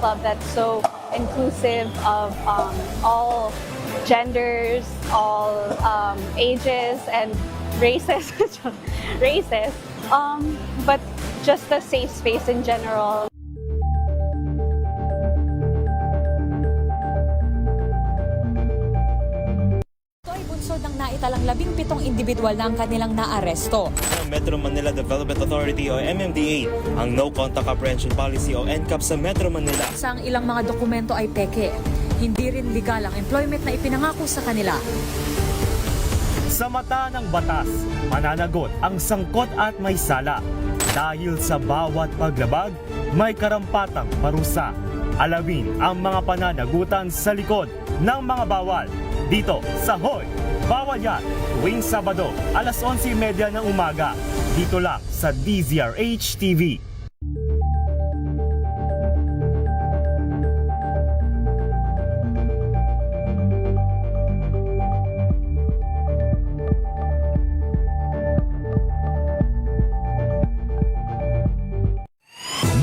club that's so inclusive of all genders, all ages and races, but just a safe space in general. Ito ay bunsod ng naitalang 17 individual na ang kanilang naaresto. Metro Manila Development Authority o MMDA ang No Contact Apprehension Policy o NCAP sa Metro Manila. Sa ang ilang mga dokumento ay peke. Hindi rin legal ang employment na ipinangako sa kanila. Sa mata ng batas, mananagot ang sangkot at may sala. Dahil sa bawat paglabag, may karampatang parusa. Alamin ang mga pananagutan sa likod ng mga bawal. Dito sa Hoy! Bawal Yan! Tuwing Sabado, alas 11:30 ng umaga. Dito lang sa DZRH TV.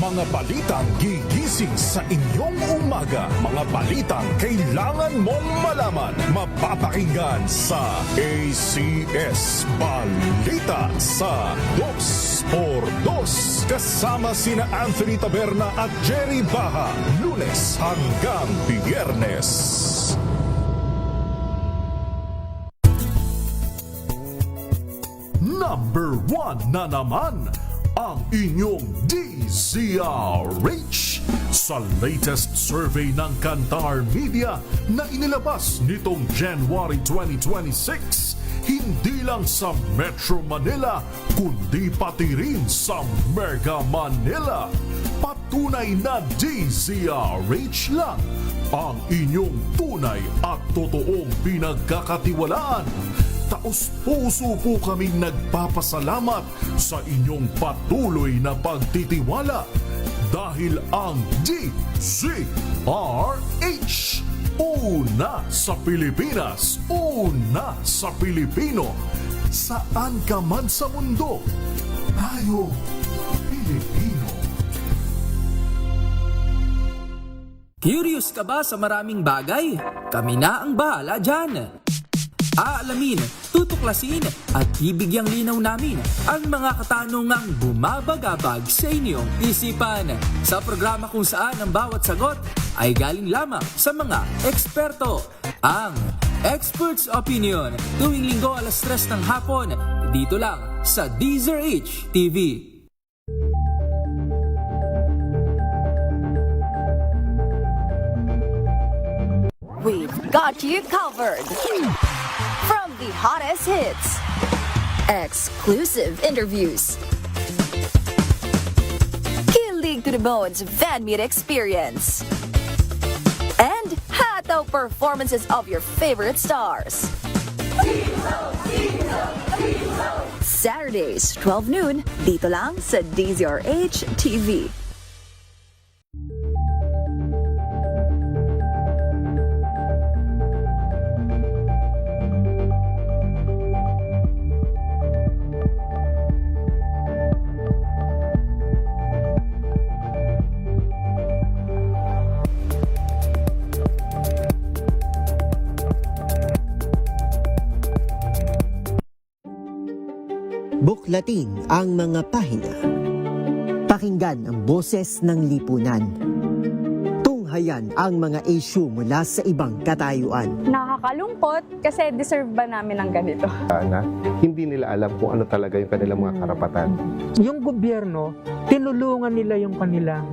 Mga balitang gigising sa inyong umaga. Mga balitang kailangan mong malaman. Mapapakinggan sa ACS Balita sa 2x2. Kasama sina Anthony Taberna at Jerry Baha. Lunes hanggang Biyernes. Number 1 na naman ang inyong DZRH sa latest survey ng Kantar Media na inilabas nitong January 2026. Hindi lang sa Metro Manila, kundi pati rin sa Mega Manila. Patunay na DZRH lang ang inyong tunay at totoong pinagkakatiwalaan. Taos-puso po kaming nagpapasalamat sa inyong patuloy na pagtitiwala dahil ang DZRH, una sa Pilipinas, una sa Pilipino. Saan ka man sa mundo, tayo Pilipino. Curious ka ba sa maraming bagay? Kami na ang bahala dyan. Aalamin, tutuklasin at bibigyang linaw namin ang mga katanungang bumabagabag sa inyong isipan. Sa programa kung saan ang bawat sagot ay galing lamang sa mga eksperto. Ang Expert's Opinion, tuwing linggo alas 3 ng hapon, dito lang sa DZRH TV. We've got you covered. From the hottest hits, exclusive interviews, kilig to the bones fan meet experience, and hataw performances of your favorite stars. Saturdays, 12 noon, dito lang sa DZRH TV. Buklatin ang mga pahina. Pakinggan ang boses ng lipunan. Tunghayan ang mga issue mula sa ibang katayuan. Nakakalungkot kasi deserve ba namin ng ganito? Na hindi nila alam kung ano talaga yung kanilang mga karapatan. Yung gobyerno, tinulungan nila yung kanilang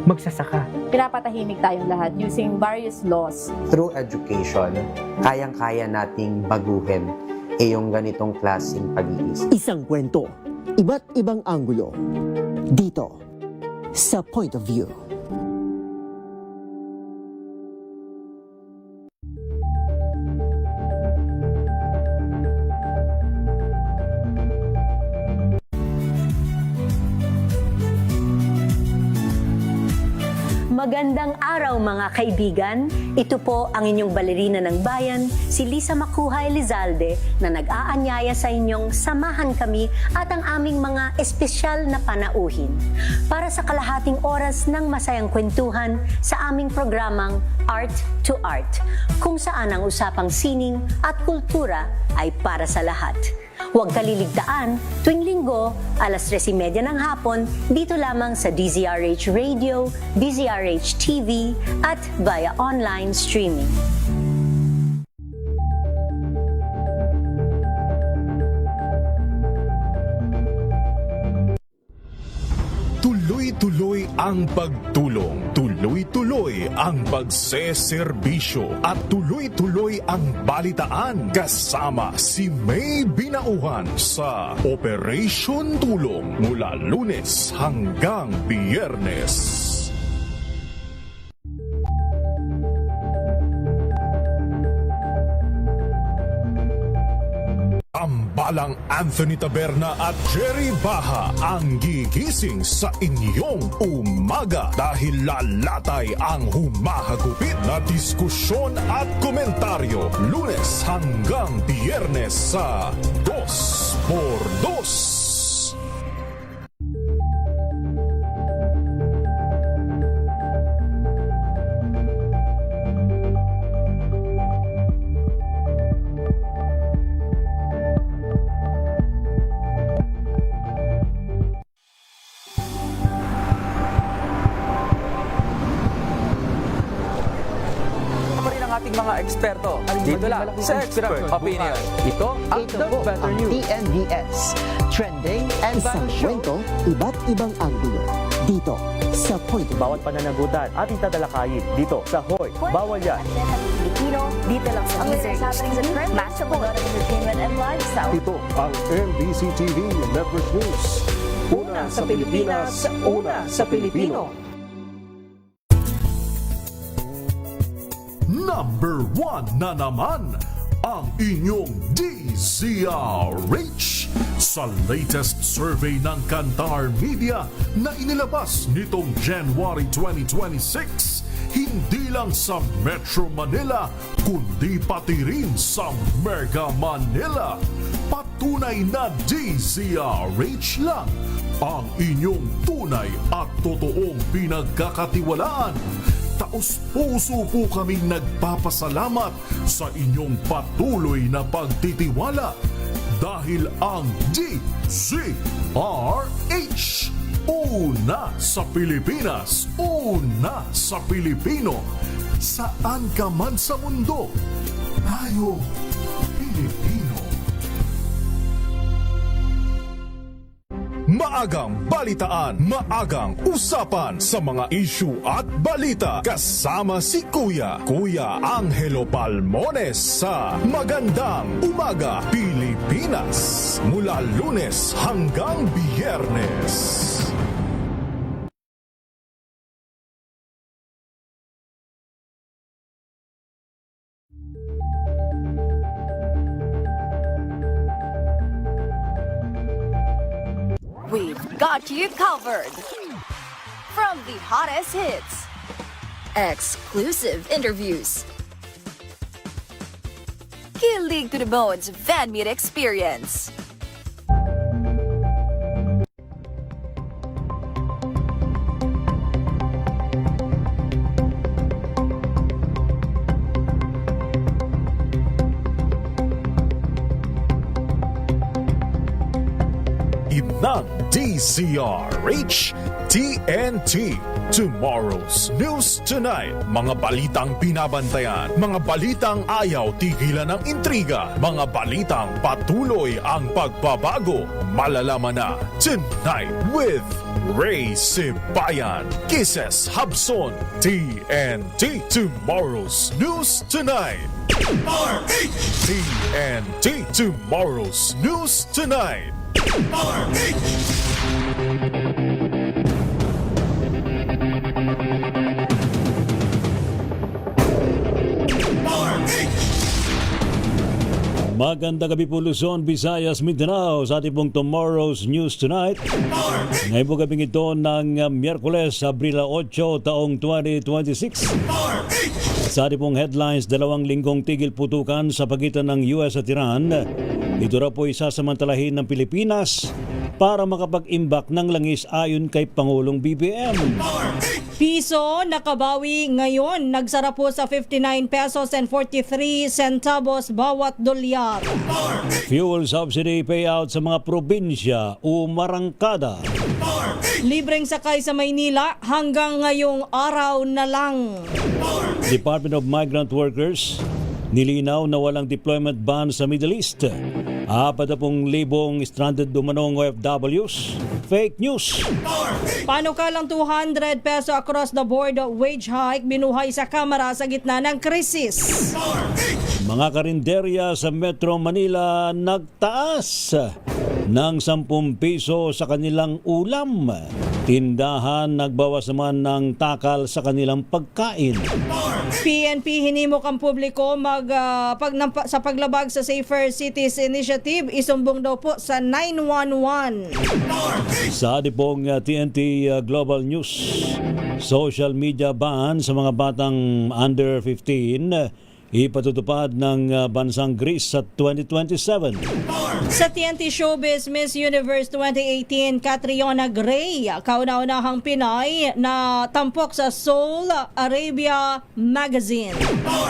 magsasaka. Pinapatahimik tayong lahat using various laws. Through education, kayang-kaya nating baguhin yung ganitong klaseng pag-iisip. Isang kwento, iba't ibang anggulo. Dito, sa Point of View. Magandang araw mga kaibigan. Ito po ang inyong balerina ng bayan, si Lisa Makuhay Lizalde, na nag-aanyaya sa inyong samahan kami at ang aming mga espesyal na panauhin para sa kalahating oras ng masayang kwentuhan sa aming programang Art to Art, kung saan ang usapang sining at kultura ay para sa lahat. Huwag kaliligtaan, tuwing linggo, alas 3:30 ng hapon, dito lamang sa DZRH Radio, DZRH TV, at via online streaming. Tuloy-tuloy ang pagtulong, tuloy-tuloy ang pagseserbisyo at tuloy-tuloy ang balitaan kasama si May Binauhan sa Operation Tulong mula Lunes hanggang Biyernes. Ambalang Anthony Taberna at Jerry Baha ang gigising sa inyong umaga dahil lalatay ang humahagupit na diskusyon at komentaryo Lunes hanggang Biyernes sa 2x2. Mga eksperto dito lang sa Expert Opinion. Ito ang The Better News. TNVS. Trending and isang kwento, iba't ibang anggulo. Dito sa Point. Bawat pananagutan ating tatalakayin dito sa Hoy, Bawal Yan. Pilipino, dito lang sa DZRH. Match of entertainment and lifestyle. Ito ang NBC TV Network News. Una sa Pilipinas, una sa Pilipino. Number 1 na naman ang inyong DZRH sa latest survey ng Kantar Media na inilabas nitong January 2026. Hindi lang sa Metro Manila, kundi pati rin sa Mega Manila. Patunay na DZRH lang ang inyong tunay at totoong pinagkakatiwalaan. Taos-puso po kaming nagpapasalamat sa inyong patuloy na pagtitiwala dahil ang DZRH, una sa Pilipinas, una sa Pilipino. Saan ka man sa mundo, tayo Pilipino. Maagang balitaan, maagang usapan sa mga issue at balita kasama si Kuya Angelo Palmones sa Magandang Umaga Pilipinas mula Lunes hanggang Biyernes. We've got you covered. From the hottest hits, exclusive interviews, kilig to the bones fan meet experience, ng DZRH TNT. Tomorrow's News Tonight. Mga balitang binabantayan, mga balitang ayaw tigilan ng intriga, mga balitang patuloy ang pagbabago. Malalaman na tonight with Ray Sibayan, Kisses Habson, TNT. Tomorrow's News Tonight. RH! TNT. Tomorrow's News Tonight. Magandang gabi po Luzon, Visayas, Mindanao sa ating pong Tomorrow's News Tonight. Ngayon po gabing ito ng Miyerkules, Abril 8, taong 2026. Sa ating pong headlines, 2 linggong tigil putukan sa pagitan ng US at Iran. Ito raw po isasamantalahin ng Pilipinas para makapag-imbak ng langis ayon kay Pangulong BBM. Piso nakabawi ngayon, nagsara po sa 59 pesos and 43 centavos bawat dolyar. Fuel subsidy payout sa mga probinsya umarangkada. Libreng sakay sa Maynila hanggang ngayong araw na lang. Department of Migrant Workers nilinaw na walang deployment ban sa Middle East. 40,000 stranded dumanong OFWs. Fake news. Panukalang 200 peso across the board wage hike binuhay sa Kamara sa gitna ng krisis. Mga karinderya sa Metro Manila nagtaas ng 10 piso sa kanilang ulam. Tindahan nagbawas naman ng takal sa kanilang pagkain. PNP hinimok ang publiko sa paglabag sa Safer Cities Initiative. Isumbong daw po sa 911. Sa adipong TNT Global News, social media ban sa mga batang under 15 ipatutupad ng bansang Greece sa 2027. Sa TNT Showbiz Miss Universe 2018, Catriona Gray, kauna-unahang Pinay na tampok sa Seoul Arabia Magazine.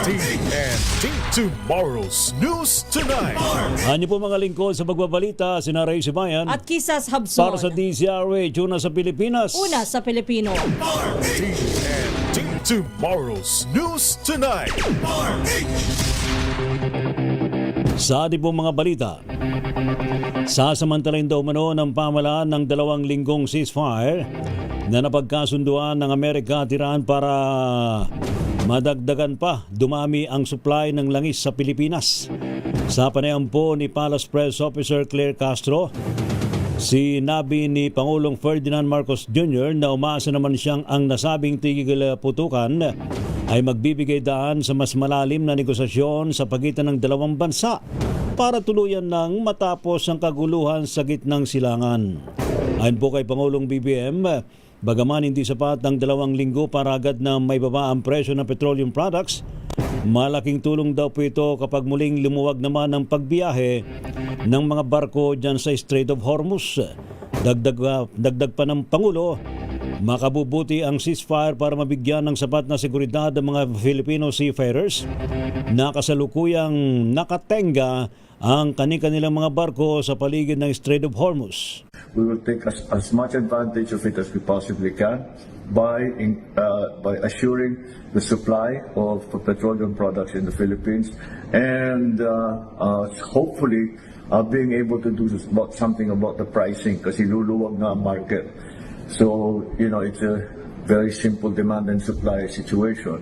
TNT Tomorrow's News Tonight. Ano po mga lingkod sa pagbabalita, sina Ray Sibayan At Kisas Habson. para sa DZRH, una sa Pilipinas. Una sa Pilipino. TNT Tomorrow's News Tonight. Sa ating pong mga balita, sasamantalain daw umano ng pamalaan ng 2 linggong ceasefire na napagkasunduan ng Amerika at Iran para madagdagan pa dumami ang supply ng langis sa Pilipinas. Sa panayam po ni Palace Press Officer Claire Castro, sinabi ni Pangulong Ferdinand Marcos Jr. na umaasa naman siyang ang nasabing tigil putukan ay magbibigay daan sa mas malalim na negosasyon sa pagitan ng dalawang bansa para tuluyan ng matapos ang kaguluhan sa gitnang silangan. Ayon po kay Pangulong BBM, bagaman hindi sapat ang 2 linggo para agad na may baba ang presyo ng petroleum products, malaking tulong daw po ito kapag muling lumuwag naman ang pagbiyahe ng mga barko dyan sa Strait of Hormuz. Dagdag pa ng Pangulo, makabubuti ang ceasefire para mabigyan ng sapat na seguridad ang mga Filipino seafarers na kasalukuyang nakatenga ang kanilang mga barko sa paligid ng Strait of Hormuz. We will take as much advantage of it as we possibly can by assuring the supply of petroleum products in the Philippines and hopefully being able to do something about the pricing kasi luluwag na ang market. So, it's a very simple demand and supply situation.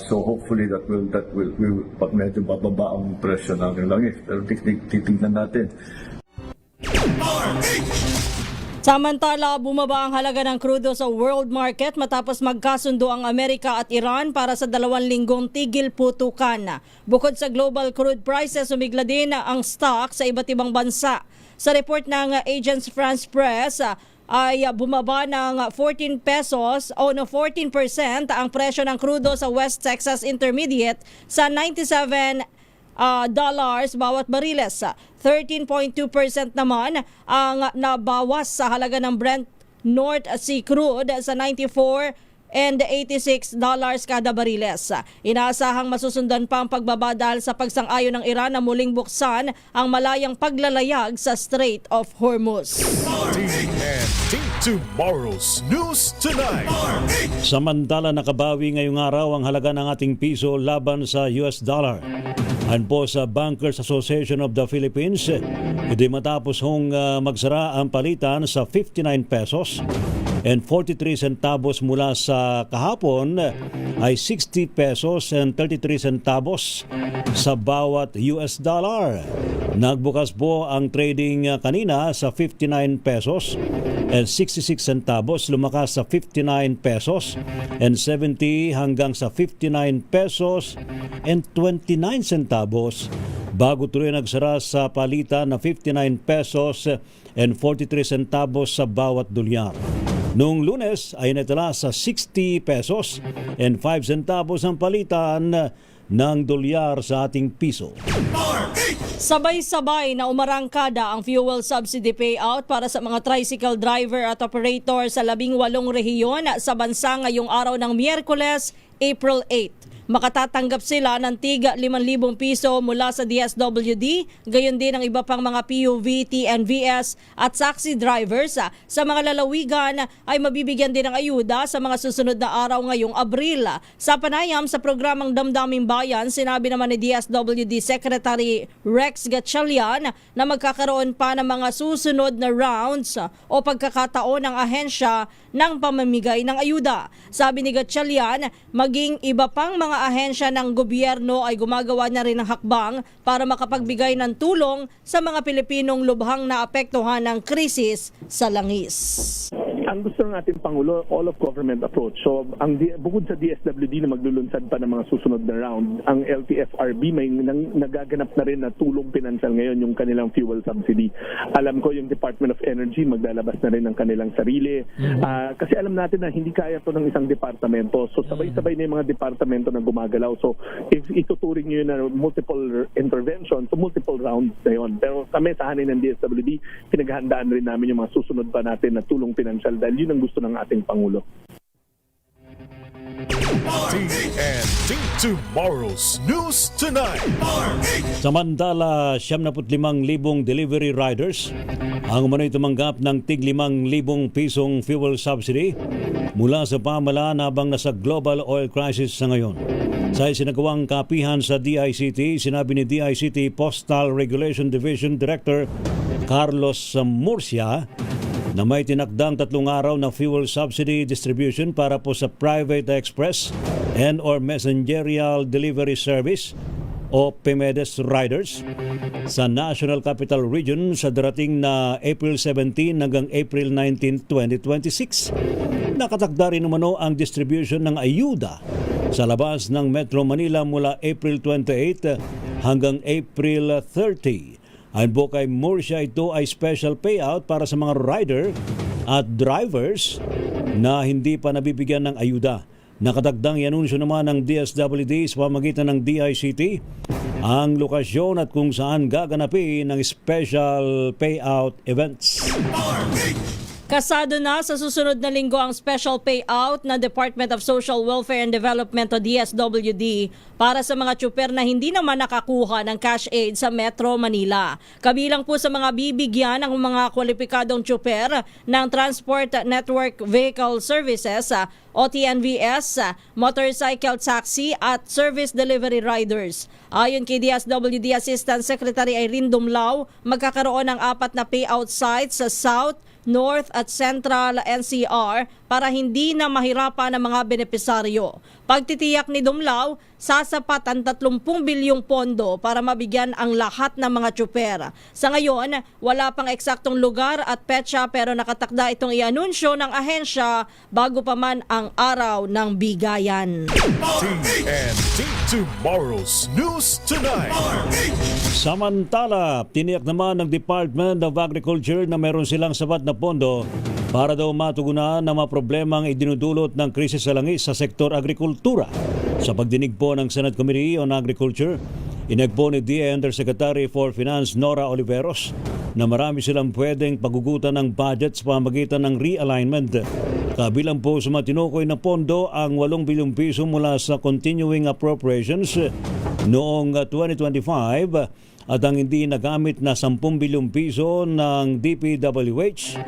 So hopefully that will medyo bababa ang presyo ng langis. Pero titignan natin. Samantala, bumaba ang halaga ng krudo sa world market matapos magkasundo ang Amerika at Iran para sa 2 linggong tigil putukan. Bukod sa global crude prices, umigla din ang stock sa iba't ibang bansa. Sa report ng Agence France Press, ay bumaba ng 14 pesos o 14% ang presyo ng krudo sa West Texas Intermediate sa $97 bawat bariles. 13.2% naman ang nabawas sa halaga ng Brent North Sea crude sa $94 and $86 kada bariles. Inaasahang masusundan pa ang pagbaba dahil sa pagsang-ayon ng Iran na muling buksan ang malayang paglalayag sa Strait of Hormuz. TNT Tomorrow's News Tonight. Samantala, nakabawi ngayong araw ang halaga ng ating piso laban sa US dollar. Ayon po sa Bankers Association of the Philippines, ito'y matapos magsara ang palitan sa 59 pesos and 43 centavos mula sa kahapon ay 60 pesos and 33 centavos sa bawat US dollar. Nagbukas po ang trading kanina sa 59 pesos and 66 centavos, lumakas sa 59 pesos and 70 hanggang sa 59 pesos and 29 centavos bago tuloy nagsara sa palitan na 59 pesos and 43 centavos sa bawat dolyar. Noong Lunes ay natala sa 60 pesos and 5 centavos ang palitan ng dolyar sa ating piso. Sabay-sabay na umarangkada ang fuel subsidy payout para sa mga tricycle driver at operator sa 18 rehiyon sa bansa ngayong araw ng Miyerkules, April 8. Makatatanggap sila ng tiga 5,000 piso mula sa DSWD, gayon din ang iba pang mga PUV, TNVS at taxi drivers. Sa mga lalawigan ay mabibigyan din ng ayuda sa mga susunod na araw ngayong Abril. Sa panayam sa programang Damdaming Bayan, sinabi naman ni DSWD Secretary Rex Gatchalian na magkakaroon pa ng mga susunod na rounds o pagkakataon ng ahensya ng pamamigay ng ayuda. Sabi ni Gatchalian, maging iba pang mga ahensya ng gobyerno ay gumagawa na rin ng hakbang para makapagbigay ng tulong sa mga Pilipinong lubhang naapektuhan ng krisis sa langis. Ang gusto ng ating Pangulo, all of government approach. So, bukod sa DSWD na maglulunsad pa ng mga susunod na round, ang LTFRB may nagaganap na rin na tulong pinansyal ngayon yung kanilang fuel subsidy. Alam ko yung Department of Energy maglalabas na rin ng kanilang sarili. Kasi alam natin na hindi kaya to ng isang departamento. So, sabay-sabay na yung mga departamento na gumagalaw. So, if ituturing nyo yun na multiple interventions, so multiple rounds na yun. Pero kami sa hanin ng DSWD, pinaghahandaan rin namin yung mga susunod pa natin na tulong pinansyal dahil yun ang gusto ng ating Pangulo. TNT Tomorrow's News Tonight. Samantala, 75,000 delivery riders ang umano'y tumanggap ng tig 5,000 pisong fuel subsidy mula sa pamahalaan habang nasa global oil crisis sa ngayon. Sa isinagawang kapihan sa DICT, sinabi ni DICT Postal Regulation Division Director Carlos Murcia na may tinakdang 3 araw na fuel subsidy distribution para po sa private express and or messengerial delivery service o PMEDES riders sa National Capital Region sa darating na April 17 hanggang April 19, 2026. Nakatakda rin umano ang distribution ng ayuda sa labas ng Metro Manila mula April 28 hanggang April 30. Ayon po kay Murcia, ito ay special payout para sa mga rider at drivers na hindi pa nabibigyan ng ayuda. Nakadagdang ianunsyo naman ng DSWD sa pamagitan ng DICT ang lokasyon at kung saan gaganapin ng special payout events. Kasado na sa susunod na linggo ang special payout na Department of Social Welfare and Development o DSWD para sa mga tsuper na hindi naman nakakuha ng cash aid sa Metro Manila. Kabilang po sa mga bibigyan ng mga kwalipikadong tsuper ng Transport Network Vehicle Services o TNVS, motorcycle taxi at service delivery riders. Ayon kay DSWD Assistant Secretary Irene Dumlao, magkakaroon ng 4 na payout sites sa South, North at Central NCR para hindi na mahirapan ang mga benepisaryo. Pagtitiyak ni Dumlao, sasapat ang 30 bilyong pondo para mabigyan ang lahat ng mga tsuper. Sa ngayon, wala pang eksaktong lugar at petsa pero nakatakda itong ianunsyo ng ahensya bago pa man ang araw ng bigayan. TNT Tomorrow's News Tonight. Samantala, tiniyak naman ng Department of Agriculture na meron silang sapat na pondo para daw matugunan ng mga problemang idinudulot ng krisis sa langis sa sektor agrikultura. Sa pagdinig po ng Senate Committee on Agriculture, inagpo ni DA Undersecretary for Finance Nora Oliveros na marami silang pwedeng pagugutan ng budget sa pamamagitan ng realignment. Kabilang po sa matinukoy na pondo ang 8 bilyong piso mula sa continuing appropriations noong 2025 at ang hindi nagamit na 10 bilyong piso ng DPWH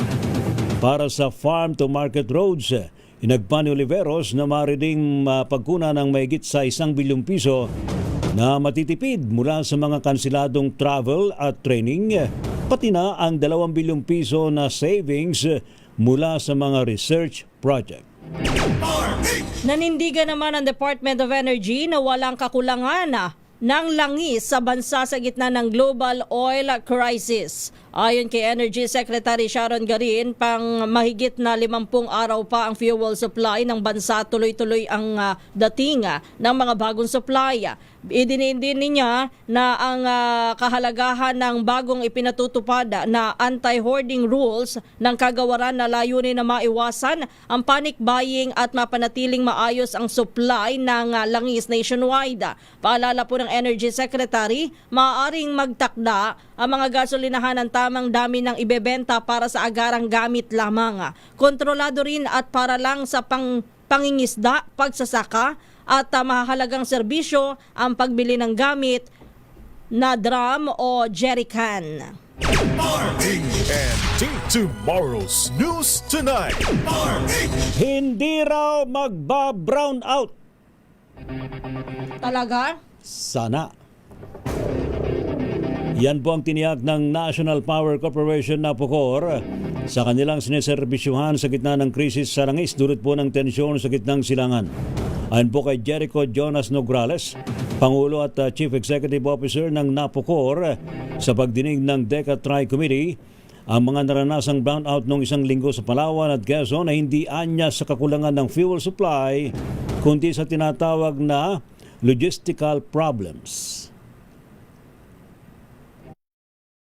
para sa farm-to-market roads. Inagpa ni Oliveros na mariing pagkuna ng mahigit sa 1 bilyong piso na matitipid mula sa mga kansiladong travel at training, pati na ang 2 bilyong piso na savings mula sa mga research project. Nanindigan naman ang Department of Energy na walang kakulangan ng langis sa bansa sa gitna ng global oil crisis. Ayon kay Energy Secretary Sharon Garin, pang mahigit na 50 araw pa ang fuel supply ng bansa, tuloy-tuloy ang dating ng mga bagong supply. Idiniin niya na ang kahalagahan ng bagong ipinatutupad na anti-hoarding rules ng kagawaran na layunin na maiwasan ang panic buying at mapanatiling maayos ang supply ng langis nationwide. Paalala po ng Energy Secretary, maaaring magtakda ang mga gasolinahan ng tamang dami ng ibebenta para sa agarang gamit lamang. Kontrolado rin at para lang sa pangingisda, pagsasaka, at mahalagang serbisyo ang pagbili ng gamit na drum o jerrycan. TNT Tomorrow's News Tonight. Hindi raw magba-brown out. Talaga? Sana. Yan po ang tiniyak ng National Power Corporation NAPOCOR sa kanilang sineserbisyuhan sa gitna ng krisis sa langis dulot po ng tensyon sa gitnang silangan. Ayon po kay Jericho Jonas Nograles, Pangulo at Chief Executive Officer ng NAPOCOR, sa pagdinig ng DECA Tri-Committee, ang mga naranasang brownout noong isang linggo sa Palawan at Quezon ay hindi anya sa kakulangan ng fuel supply, kundi sa tinatawag na logistical problems.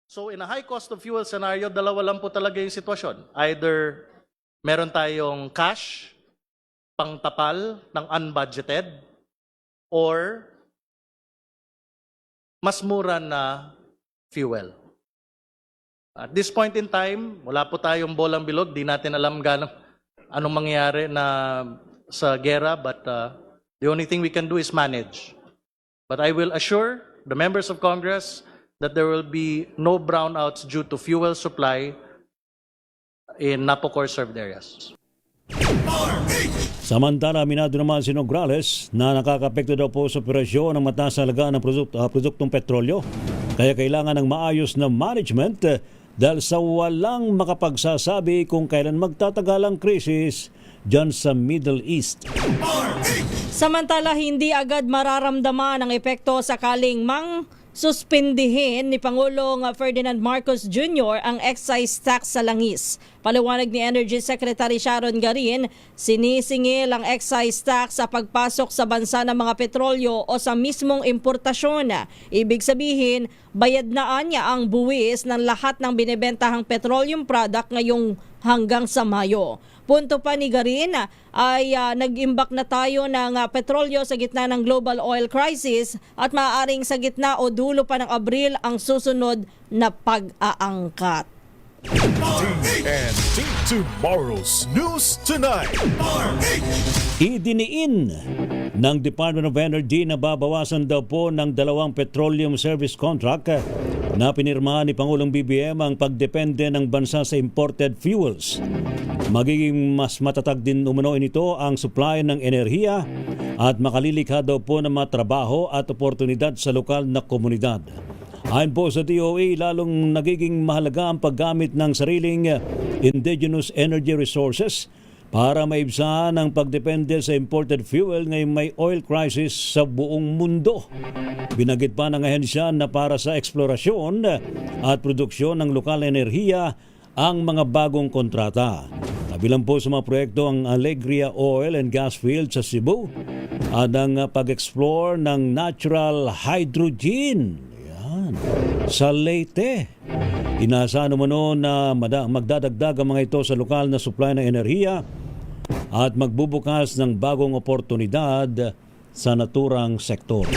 So in a high cost of fuel scenario, dalawa lang po talaga yung sitwasyon. Either meron tayong cash, pangtapal ng unbudgeted, or mas mura na fuel. At this point in time, wala po tayong bolang bilog, di natin alam anong mangyayari na sa gera, but the only thing we can do is manage. But I will assure the members of Congress that there will be no brownouts due to fuel supply in NAPOCOR served areas. Samantala, aminado naman si Nograles na nakakapekto daw po sa operasyon ng mataas na halaga ng produktong petrolyo. Kaya kailangan ng maayos na management dahil sa walang makapagsasabi kung kailan magtatagal ang krisis dyan sa Middle East. Samantala, hindi agad mararamdaman ang epekto sakaling suspindihin ni Pangulong Ferdinand Marcos Jr. ang excise tax sa langis. Paliwanag ni Energy Secretary Sharon Garin, sinisingil ang excise tax sa pagpasok sa bansa ng mga petrolyo o sa mismong importasyon. Ibig sabihin, bayad na niya ang buwis ng lahat ng binibentahang petroleum product ngayong hanggang sa Mayo. Punto pa ni Garin ay nag-imbak na tayo ng petrolyo sa gitna ng global oil crisis at maaaring sa gitna o dulo pa ng Abril ang susunod na pag-aangkat. TNT Tomorrow's News Tonight. Idiniin ng Department of Energy na babawasan daw po ng 2 petroleum service contract na pinirmahan ni Pangulong BBM ang pagdepende ng bansa sa imported fuels. Magiging mas matatag din umano nito ang supply ng enerhiya at makalilikha daw po ng mga trabaho at oportunidad sa lokal na komunidad. Ayon po sa DOE, lalong nagiging mahalaga ang paggamit ng sariling indigenous energy resources para maibsan ang pagdepende sa imported fuel ngayong may oil crisis sa buong mundo. Binagit pa ng ahensya na para sa eksplorasyon at produksyon ng lokal na enerhiya ang mga bagong kontrata. Kabilang po sa mga proyekto ang Alegria Oil and Gas Field sa Cebu at ang pag-explore ng natural hydrogen sa Leyte. Inaasahan naman na magdadagdag ang mga ito sa lokal na supply ng enerhiya at magbubukas ng bagong oportunidad sa naturang sektor.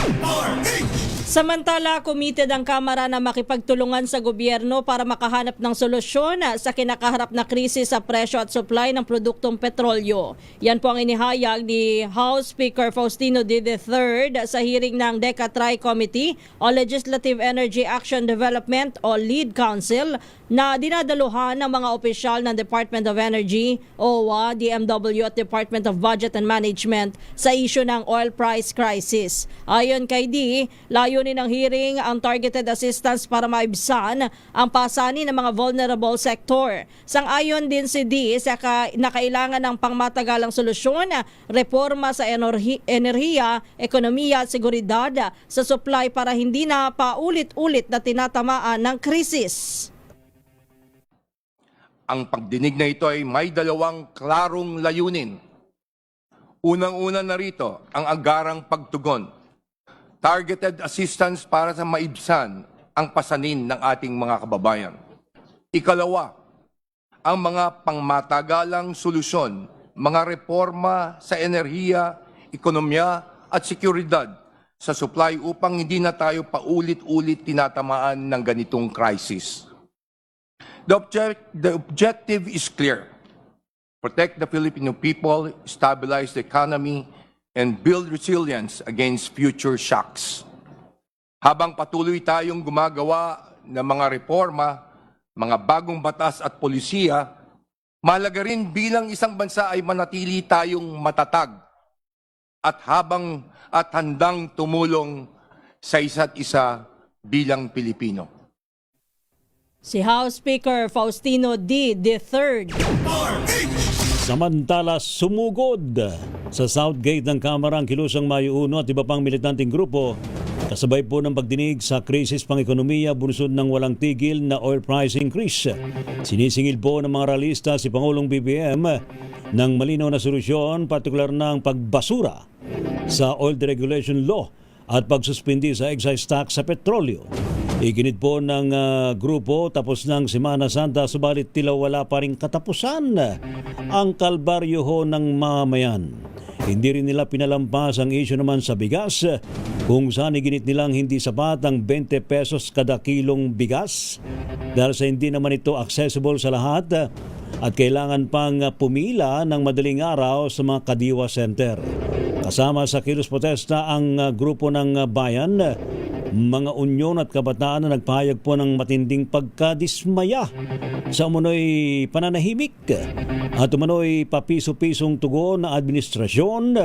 Samantala, committed ang Kamara na makipagtulungan sa gobyerno para makahanap ng solusyon sa kinakaharap na krisis sa presyo at supply ng produktong petrolyo. Yan po ang inihayag ni House Speaker Faustino D. III sa hearing ng DECA Tri-Committee o Legislative Energy Action Development o LEAD Council na dinadaluhan ng mga opisyal ng Department of Energy, OWA, DMW at Department of Budget and Management sa issue ng oil price crisis. Ayon kay D, layunin ng hearing ang targeted assistance para maibsan ang pasanin ng mga vulnerable sector. Sang-ayon din si D na kailangan ng pangmatagalang solusyon, reforma sa enerhiya, ekonomiya at seguridad sa supply para hindi na paulit-ulit na tinatamaan ng krisis. Ang pagdinig na ito ay may dalawang klarong layunin. Unang-una na rito, ang agarang pagtugon. Targeted assistance para sa maibsan ang pasanin ng ating mga kababayan. Ikalawa, ang mga pangmatagalang solusyon, mga reforma sa enerhiya, ekonomiya at seguridad sa supply upang hindi na tayo paulit-ulit tinatamaan ng ganitong crisis. The objective is clear. Protect the Filipino people, stabilize the economy, and build resilience against future shocks. Habang patuloy tayong gumagawa ng mga reforma, mga bagong batas at polisiya, mahalaga rin bilang isang bansa ay manatili tayong matatag at handang tumulong sa isa't isa bilang Pilipino. Si House Speaker Faustino D. III. Samantala, sumugod sa Southgate ng Kamara ang kilusang Mayo 1 at iba pang militanteng grupo kasabay po ng pagdinig sa krisis pang-ekonomiya bunsod ng walang tigil na oil price increase. Sinisingil po ng mga realista si Pangulong BBM ng malinaw na solusyon, partikular ng pagbasura sa oil deregulation law at pagsuspindi sa excise tax sa petrolyo. Iginit po ng grupo tapos ng Semana Santa subalit tila wala pa ring katapusan ang kalbaryo ho ng mamayan. Hindi rin nila pinalampas ang issue naman sa bigas kung saan iginit nilang hindi sapat ang 20 pesos kada kilong bigas dahil sa hindi naman ito accessible sa lahat at kailangan pang pumila ng madaling araw sa mga kadiwa center. Kasama sa kilos protesta ang grupo ng bayan, mga unyon at kabataan na nagpahayag po ng matinding pagkadismaya sa umano'y pananahimik at umano'y papiso-pisong tugon na administrasyon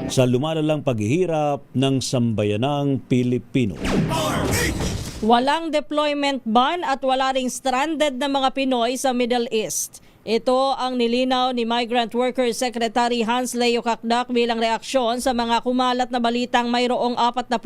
sa lumalalang paghihirap ng sambayanang Pilipino. Walang deployment ban at wala ring stranded na mga Pinoy sa Middle East. Ito ang nilinaw ni Migrant Workers Secretary Hans Leo Kakdak bilang reaksyon sa mga kumalat na balitang mayroong 40,000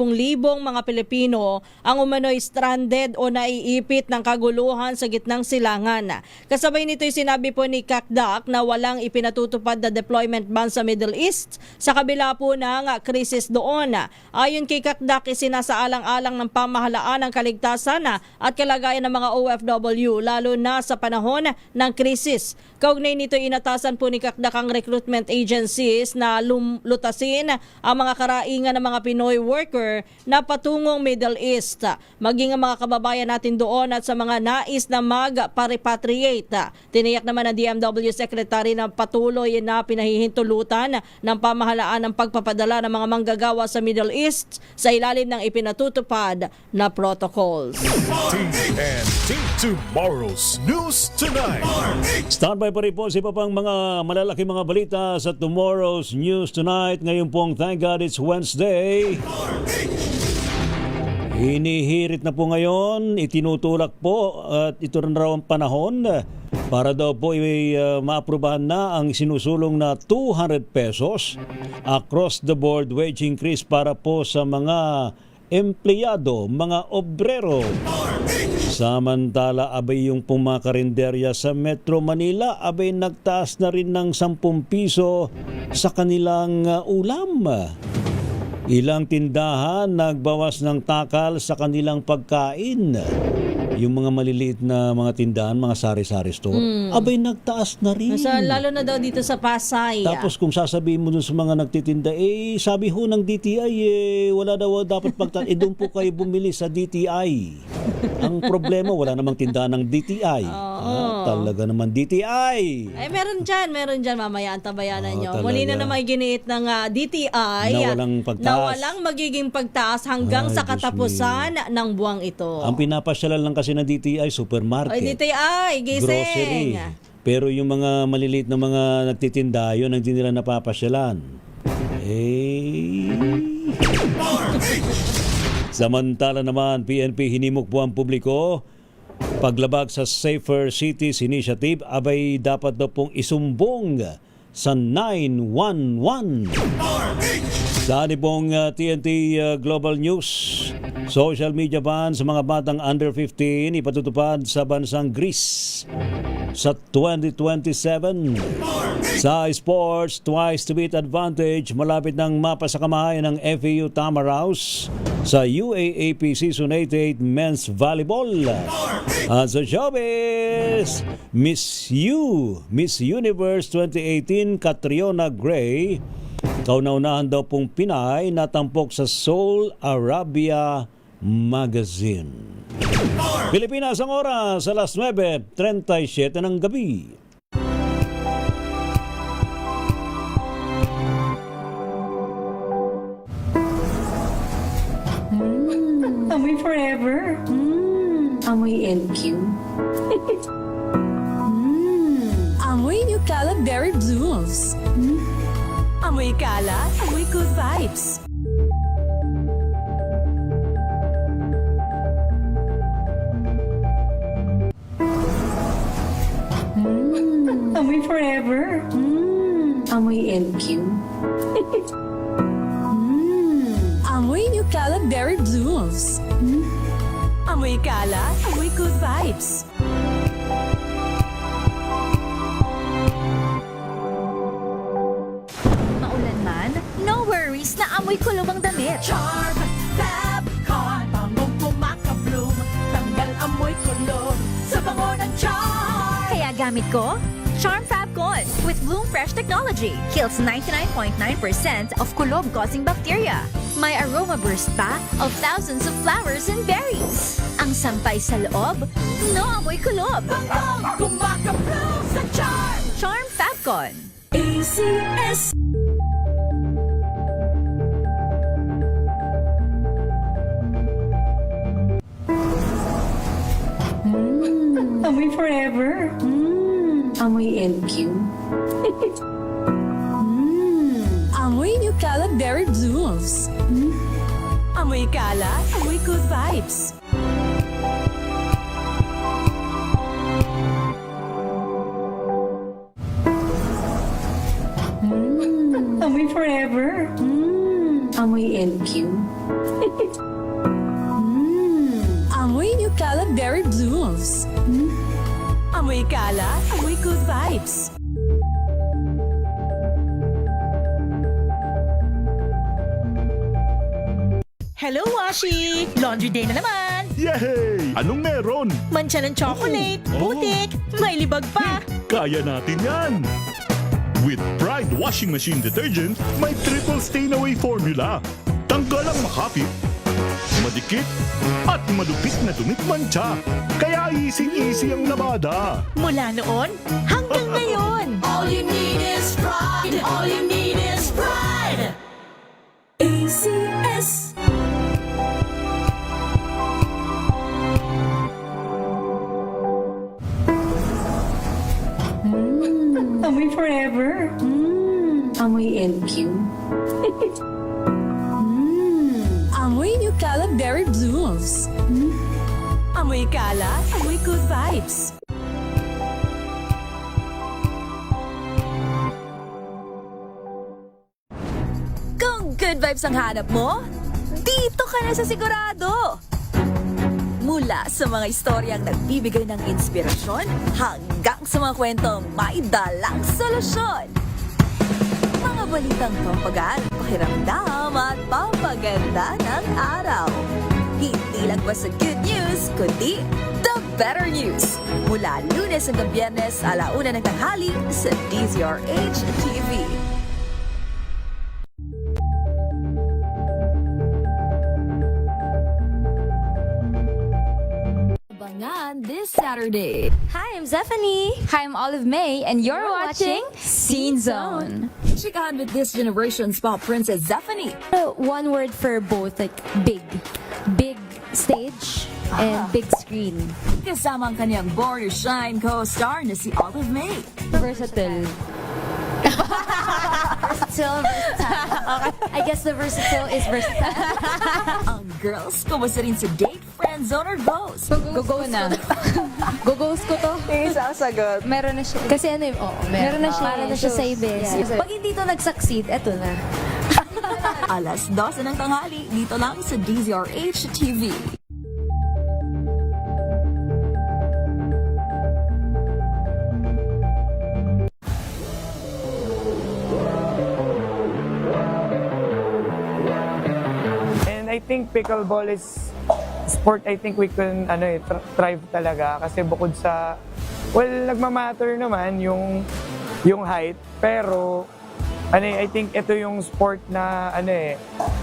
mga Pilipino ang umano'y stranded o naiipit ng kaguluhan sa gitnang silangan. Kasabay nito'y sinabi po ni Kakdak na walang ipinatutupad na deployment ban sa Middle East sa kabila po ng krisis doon. Ayon kay Kakdak, isinasaalang-alang ng pamahalaan ang kaligtasan at kalagayan ng mga OFW lalo na sa panahon ng krisis. Kaugnay nito, inatasan po ni Kakdak ang recruitment agencies na lutasin ang mga karaingan ng mga Pinoy worker na patungong Middle East. Maging ang mga kababayan natin doon at sa mga nais na mag-repatriate. Tiniyak naman ng DMW Secretary na patuloy na pinahihintulutan ng pamahalaan ng pagpapadala ng mga manggagawa sa Middle East sa ilalim ng ipinatutupad na protocols. TNT Tomorrow's News Tonight. Standby pa rin po si papang mga malalaki mga balita sa Tomorrow's News Tonight. Ngayon pong Thank God It's Wednesday. Hinihirit na po ngayon, itinutulak po at ito rin raw ang panahon para daw po maaprubahan na ang sinusulong na 200 pesos across the board wage increase para po sa mga empleyado, mga obrero. Samantala, abay yung pumakarinderya sa Metro Manila, abay nagtaas na rin ng 10 piso sa kanilang ulam. Ilang tindahan nagbawas ng takal sa kanilang pagkain. Yung mga maliliit na mga tindahan, mga sari-sari store, abay nagtaas na rin. Lalo na daw dito sa Pasay. Tapos kung sasabihin mo dun sa mga nagtitinda, sabi ho ng DTI, wala daw dapat pagtaas. Doon po kayo bumili sa DTI. Ang problema, wala namang tindahan ng DTI. Talaga naman DTI. Meron dyan mamaya, antabayanan nyo. Muli na naman giniit ng DTI na walang magiging pagtaas hanggang sa katapusan ng buwang ito. Ang pinapasyalan lang kasi ng DTI, supermarket. DTI, gising. Grocery. Pero yung mga maliliit na mga nagtitinda, yun ang hindi nila napapasyalan. Samantala naman, PNP hinimok po ang publiko paglabag sa Safer Cities Initiative, abay dapat daw pong isumbong sa 911. Sa pong TNT Global News, social media ban sa mga batang under 15 ipatutupad sa bansang Greece. sa 2027. Sa sports, twice to beat advantage, malapit ng mapa sa kamahayan ng FAU Tamaraos sa UAAP Season 88 Men's Volleyball. At sa showbiz, Miss Universe 2018 Catriona Gray, kauna-unahan daw pong Pinay na tampok sa Seoul Arabia Magazine. Pilipinas ang oras, alas 9:37 ng gabi. Amoy forever. Amoy LQ. Amoy New Caleb Berry Blues. Amoy kalat, amoy good vibes. Amoy forever. Amoy LQ. Amoy New Caleb Berry Blues. Amoy kalat, amoy good vibes. Maulan man, no worries na amoy kulog ang damit. Charm Fab Con, bangong pumakabloom, tanggal amoy kulog sa bango ng charm. Kaya gamit ko, Charm Fabcon with Bloom Fresh technology. Kills 99.9% of kulob-causing bacteria. May aroma burst pa of thousands of flowers and berries. Ang sampay sa loob, no amoy kulob. Bangong pumakabloom sa charm. Charm Fabcon. ACS. Amoy forever. Amoy LQ. Amoy New Caleb Berry Blues. Amoy kalat, amoy good vibes. Amoy forever. Amoy LQ. Amoy New Caleb Berry Blues. Amoy kalat, amoy good vibes. Hello, Washi! Laundry day na naman! Yay! Anong meron? Mancha ng chocolate, putik, may libag pa! Kaya natin yan! With Pride Washing Machine Detergent, may triple stain-away formula. Tanggal ang makapit, madikit, at malupit na dumit mancha. Kaya easy-easy ang labada. Mula noon hanggang ngayon! All you need is pride! All you need is pride! ACS. Amoy forever. Amoy LQ. Amoy New Caleb Berry Blues. Amoy kalat, amoy good vibes. Kung good vibes ang hanap mo, dito ka na sa sigurado! Mula sa mga istoryang nagbibigay ng inspirasyon hanggang sa mga kwentong may dalang solusyon. Mga balitang pampagaan, pakiramdam at papaganda ng araw. Hindi lang ba sa good news, kundi the better news. Mula Lunes hanggang Biyernes, 1:00 ng tanghali sa DZRH TV. This Saturday. Hi, I'm Zephanie. Hi, I'm Olive May, and you're watching Scene Zone. Chikahan with this generation's pop princess Zephanie. One word for both, like big. Big stage and big screen. Kasama ang kanyang Born to Shine co-star na si Olive May. Versatile. Versatile. Okay. I guess the versatile is versatile. Ang girls, kumusta rin sa date, friend zone, or ghost? Go na. Go-ghost ko to. Yung sasagot. Meron na siya. Kasi ano yung, meron na siya. Para na siya sa ibis. Pag hindi to nag-succeed, eto na. 12:00 ng tanghali, dito lang sa DZRH TV. I think pickleball is sport I think we can thrive talaga kasi bukod sa nagmamatter naman yung height, pero I think ito yung sport na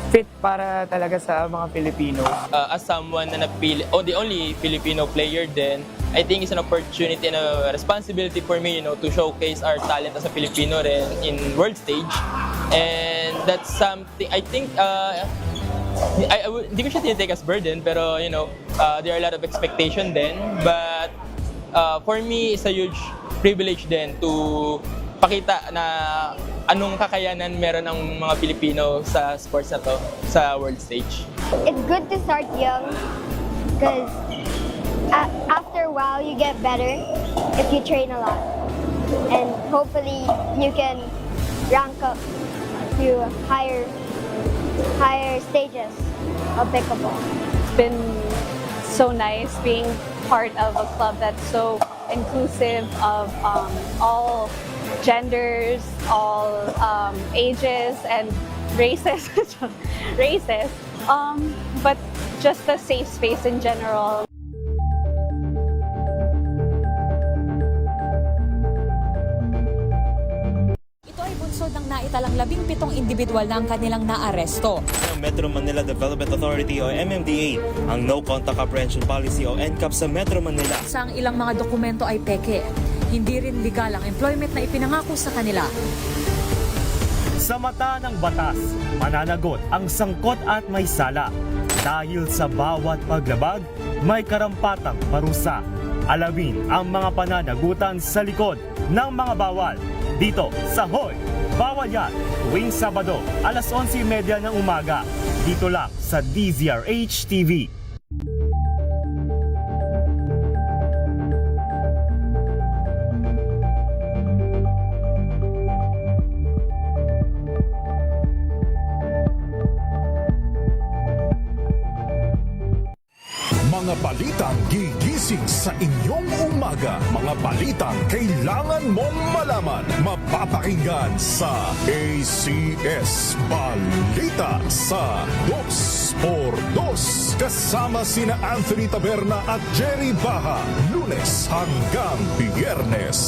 fit para talaga sa mga Pilipino. As someone na the only Filipino player then I think it's an opportunity and a responsibility for me, to showcase our talent as a Filipino rin in world stage. And that's something I think hindi ko siya tinitake as burden, pero there are a lot of expectation then, but for me it's a huge privilege then to pakita na anong kakayanan meron ang mga Pilipino sa sports na to sa world stage. It's good to start young because after a while you get better if you train a lot, and hopefully you can rank up to higher stages of pickleball. It's been so nice being part of a club that's so inclusive of all genders, all ages and races, but just a safe space in general. Ng naitalang 17 individual na ang kanilang naaresto. Metro Manila Development Authority o MMDA ang No Contact Apprehension Policy o NCAP sa Metro Manila. Sa ang ilang mga dokumento ay peke, hindi rin legal ang employment na ipinangako sa kanila. Sa mata ng batas, mananagot ang sangkot at may sala. Dahil sa bawat paglabag, may karampatang parusa. Alamin ang mga pananagutan sa likod ng mga bawal. Dito sa Hoy! Bawal Yan! Tuwing Sabado, alas 11:30 ng umaga. Dito lang sa DZRH TV. Mga balitang gigising sa inyong umaga. Mga balitang kailangan mong malaman. Mapapakinggan sa ACS Balita sa 2x2. Kasama sina Anthony Taberna at Jerry Baha. Lunes hanggang Biyernes.